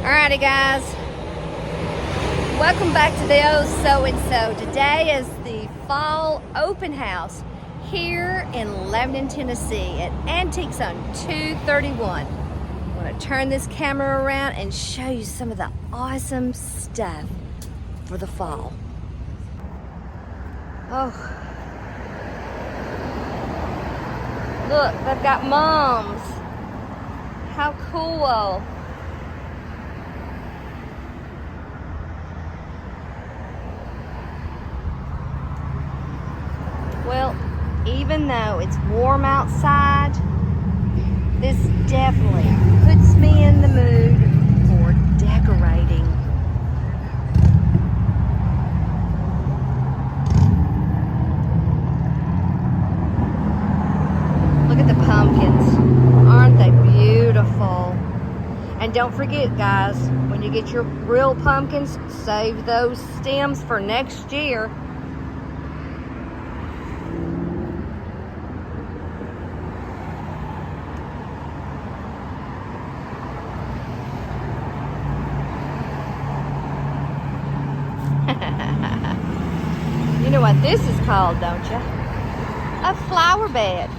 Alrighty guys, welcome back to the old so-and-so. Today is the fall open house here in Lebanon, Tennessee at Antiques on 231. I'm going to turn this camera around and show you some of the awesome stuff for the fall. Oh, look, they've got moms. How cool. Well, even though it's warm outside, this definitely puts me in the mood for decorating. Look at the pumpkins. Aren't they beautiful? And don't forget, guys, when you get your real pumpkins, save those stems for next year. You know what this is called, don't you? A flower bed.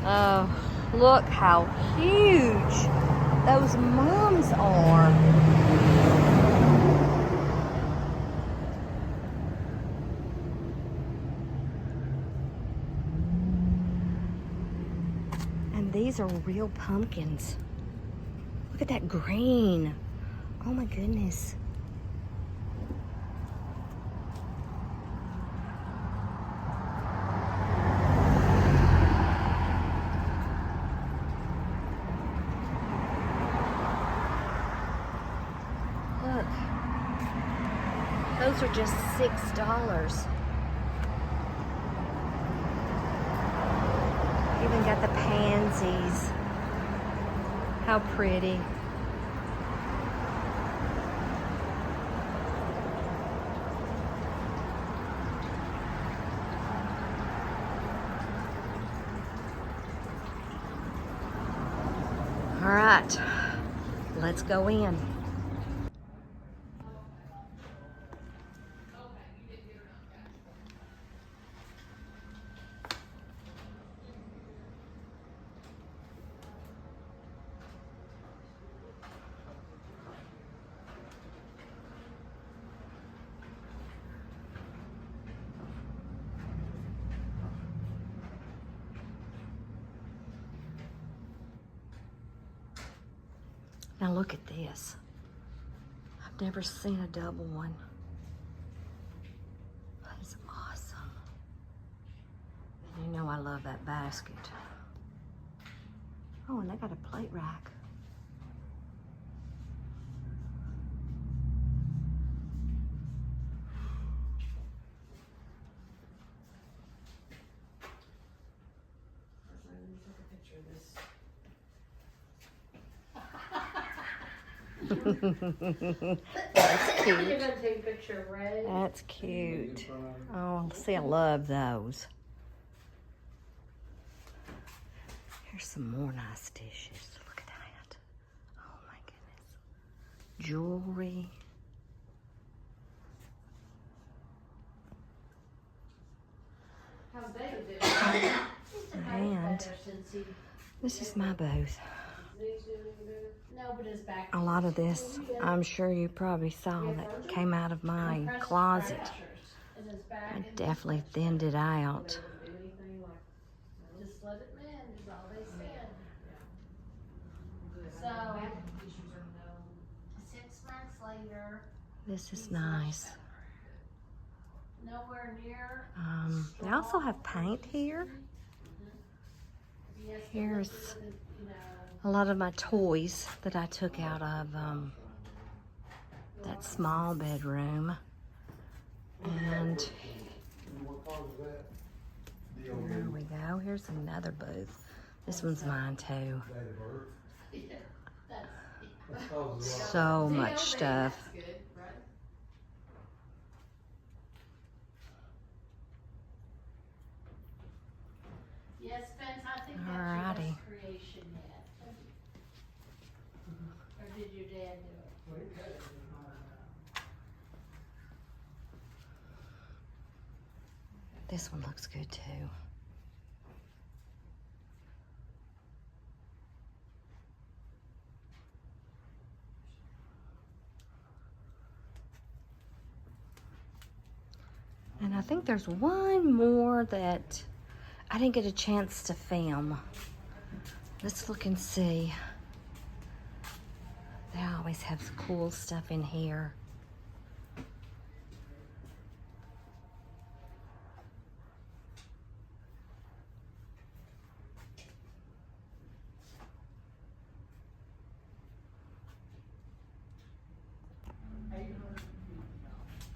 Oh, look how huge those moms are. And these are real pumpkins. Look at that green. Oh my goodness. Look. Those are just $6. Even got the pansies. How pretty. All right, let's go in. Now look at this. I've never seen a double one. That is awesome. And you know I love that basket. Oh, and they got a plate rack. That's cute. You're gonna take a picture of Red. That's cute. Oh, see, I love those. Here's some more nice dishes. Look at that. Oh my goodness. Jewelry. How's David doing? And this is my booth. No, but his back. A lot of this, I'm sure you probably saw that came out of my closet. I definitely thinned it out. Just let it mend is all they said. So 6 months later. This is nice. Nowhere near. They also have paint here. Here's a lot of my toys that I took out of that small bedroom. And there we go. Here's another booth. This one's mine too. So much stuff. Yes, Spence, I think Alrighty. This one looks good too. And I think there's one more that I didn't get a chance to film. Let's look and see. They always have cool stuff in here.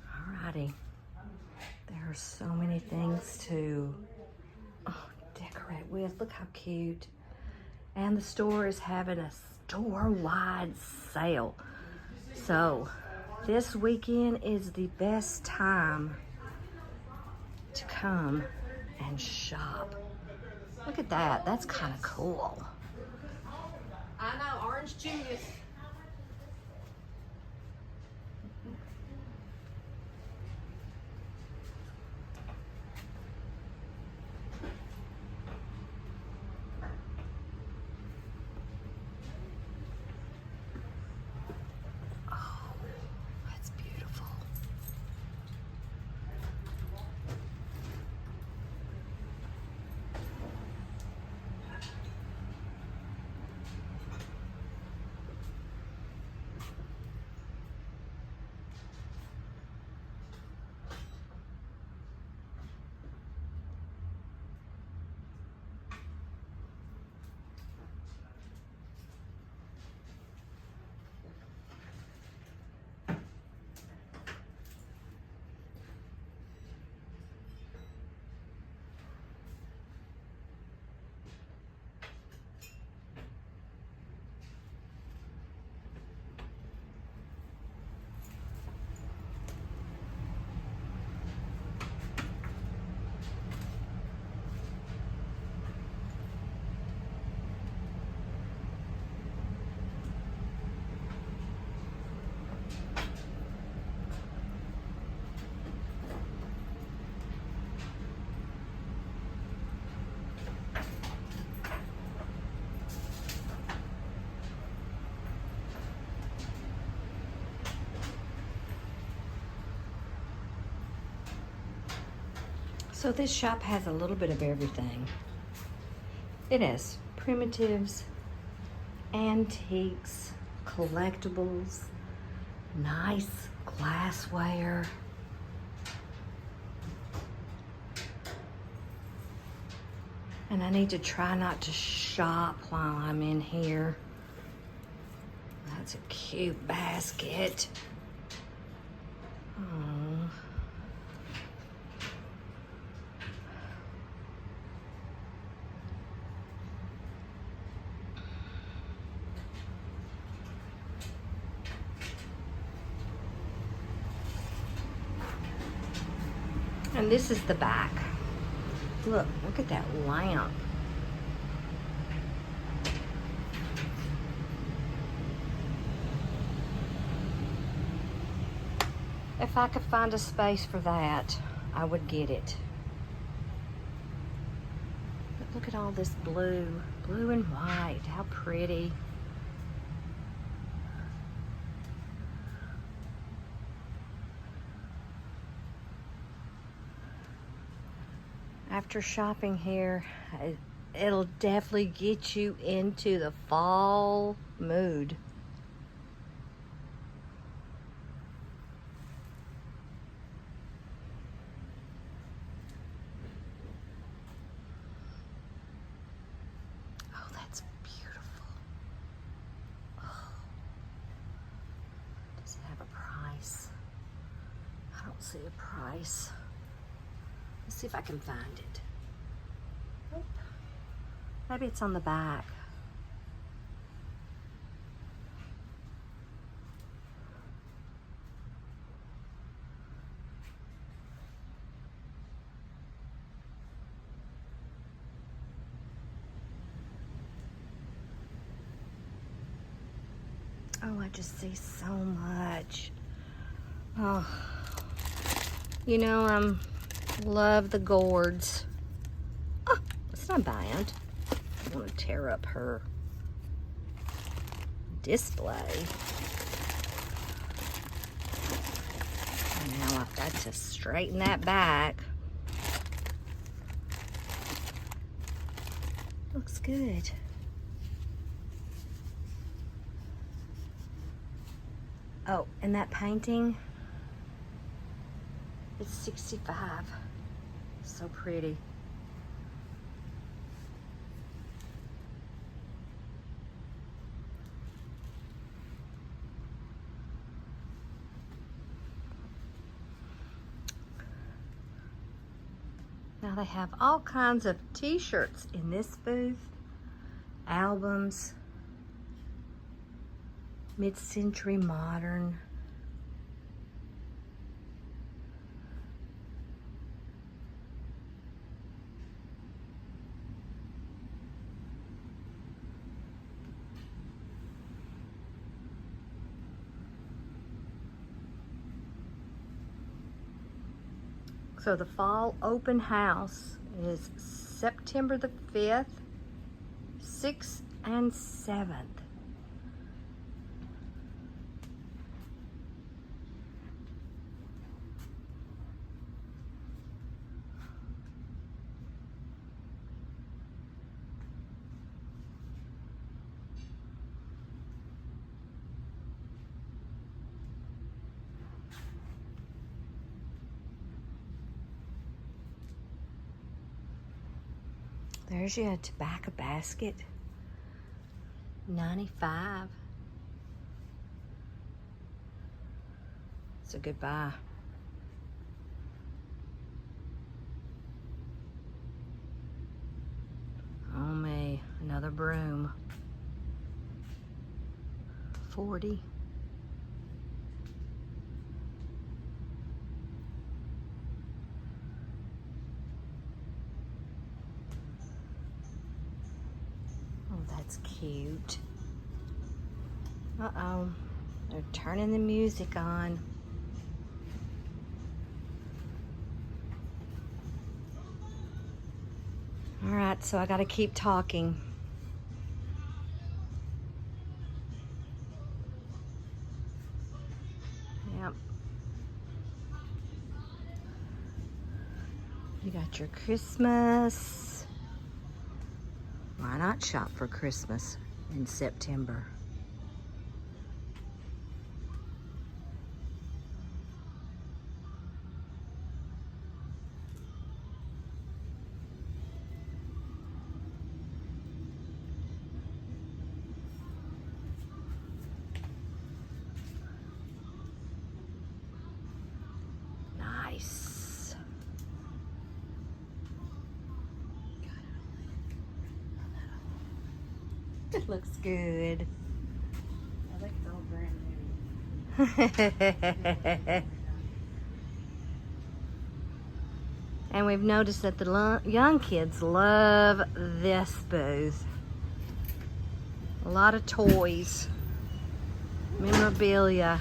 Alrighty. There are so many things to decorate with. Look how cute. And the store is having a store-wide sale. So this weekend is the best time to come and shop. Look at that. That's kind of cool. I know, Orange Julius. That's beautiful. So this shop has a little bit of everything. It has primitives, antiques, collectibles, nice glassware. And I need to try not to shop while I'm in here. That's a cute basket. Oh. And this is the back. Look at that lamp. If I could find a space for that, I would get it. But look at all this blue and white. How pretty. After shopping here, it'll definitely get you into the fall mood. Oh, that's beautiful. Oh. Does it have a price? I don't see a price. Let's see if I can find it. Nope. Maybe it's on the back. Oh, I I just see so much. Oh, you know, love the gourds. Oh, it's not bad. I want to tear up her display. Now I've got to straighten that back. Looks good. Oh, and that painting, it's 65. So pretty. Now they have all kinds of t-shirts in this booth, albums, mid-century modern. So the fall open house is September the 5th, 6th, and 7th. There's your tobacco basket. 95. It's a good buy. Oh me, another broom. 40. That's cute. Uh-oh, they're turning the music on. All right, so I gotta keep talking. Yep. You got your Christmas. Why not shop for Christmas in September? Nice. It looks good. I think it's all brand new. And we've noticed that the young kids love this booth. A lot of toys, memorabilia.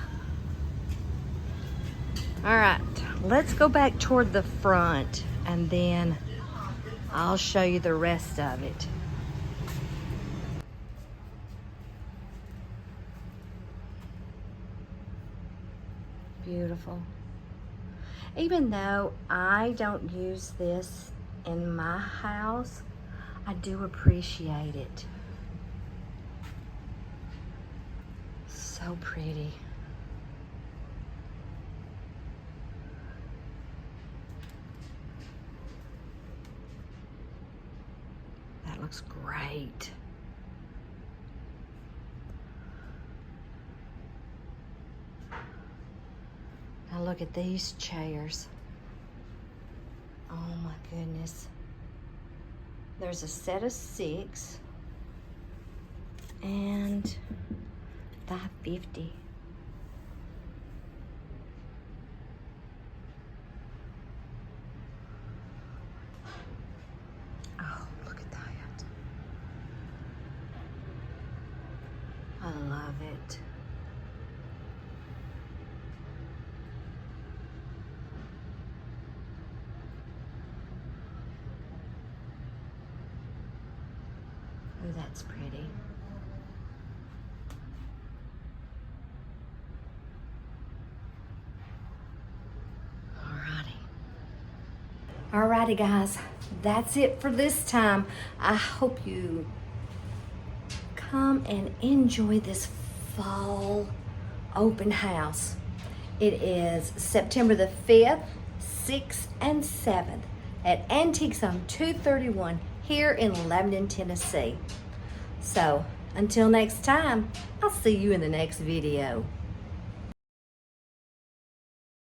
All right, let's go back toward the front and then I'll show you the rest of it. Beautiful. Even though I don't use this in my house, I do appreciate it. So pretty. That looks great. Now look at these chairs. Oh my goodness. There's a set of 6 and $5.50. Oh, look at that. I love it. Oh, that's pretty. Alrighty guys, that's it for this time. I hope you come and enjoy this fall open house. It is September the 5th, 6th, and 7th at Antiques on 231 here in Lebanon, Tennessee. So until next time, I'll see you in the next video.